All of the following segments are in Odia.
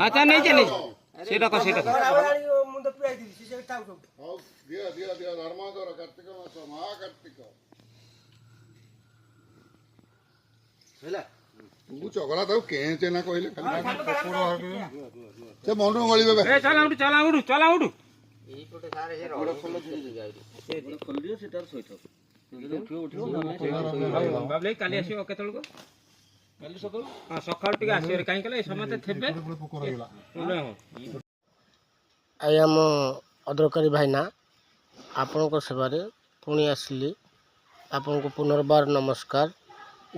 আচ্ছা নেই চলে সেটা কো সেটা ଚଗଲା ତାକୁ କେଞ୍ଚେ ନା କହିଲେ ସେ ମନରୁ ଗଳିବେ ଚଲା ଉଠୁ ବାବଲି କାଲି ଆସିବ କେତେବେଳକୁ ହଁ ସକାଳୁ ଟିକେ ଆସିବ କାହିଁ କହିଲେ ସମସ୍ତେ ଥିବେ ଆଜ୍ଞା ମୁଁ ଅଦରକାରୀ ଭାଇନା ଆପଣଙ୍କ ସେବାରେ ପୁଣି ଆସିଲି। ଆପଣଙ୍କୁ ପୁନର୍ବାର ନମସ୍କାର।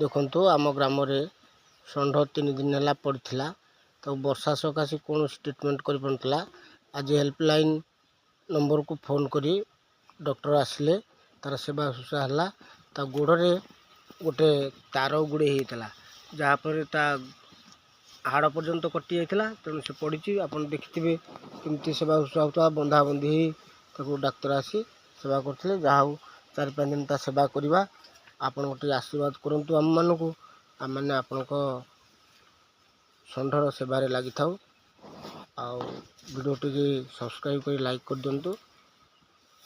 ଦେଖନ୍ତୁ ଆମ ଗ୍ରାମରେ ଷଣ୍ଢ 3 ଦିନ ହେଲା ପଡ଼ିଥିଲା। ତାକୁ ବର୍ଷା ସକାଶେ କୌଣସି ଟ୍ରିଟମେଣ୍ଟ କରିପାରୁନଥିଲା। ଆଜି ହେଲ୍ପଲାଇନ୍ ନମ୍ବରକୁ ଫୋନ୍ କରି ଡକ୍ଟର ଆସିଲେ, ତାର ସେବା ଶୁଶ୍ରୂଷା ହେଲା। ତା ଗୋଡ଼ରେ ଗୋଟେ ତାର ଗୁଡ଼େଇ ହେଇଥିଲା, ଯାହାଫଳରେ ତା ହାଡ଼ ପର୍ଯ୍ୟନ୍ତ କଟି ଯାଇଥିଲା। ତେଣୁ ସେ ପଡ଼ିଛି, ଆପଣ ଦେଖିଥିବେ କେମିତି ସେବା ଶୁଶ୍ରୂଷା ହେଉଥିଲା। ବନ୍ଧାବନ୍ଧି ହେଇ ତାକୁ ଡାକ୍ତର ଆସି ସେବା କରୁଥିଲେ। ଯାହା ହଉ 4-5 ଦିନ ତା ସେବା କରିବା। ଆପଣ ଟିକେ ଆଶୀର୍ବାଦ କରନ୍ତୁ ଆମମାନଙ୍କୁ। ଆମମାନେ ଆପଣଙ୍କ ଷଣ୍ଢର ସେବାରେ ଲାଗିଥାଉ। ଆଉ ଭିଡ଼ିଓଟିକି ସବସ୍କ୍ରାଇବ୍ କରି ଲାଇକ୍ କରିଦିଅନ୍ତୁ।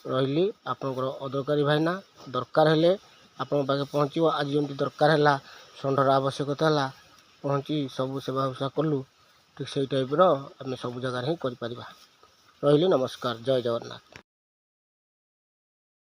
ରହିଲି ଆପଣଙ୍କର ଅଦରକାରୀ ଭାଇନା। ଦରକାର ହେଲେ ଆପଣଙ୍କ ପାଖେ ପହଞ୍ଚିବ। ଆଜି ଯେମିତି ଦରକାର ହେଲା, ଷଣ୍ଢର ଆବଶ୍ୟକତା ହେଲା, ପହଞ୍ଚି ସବୁ ସେବା ଶୁଶ୍ରୂଷା କଲୁ। ଠିକ୍ ସେଇ ଟାଇପ୍ର ଆମେ ସବୁ ଜାଗାରେ ହିଁ କରିପାରିବା। ରହିଲି ନମସ୍କାର, ଜୟ ଜଗନ୍ନାଥ।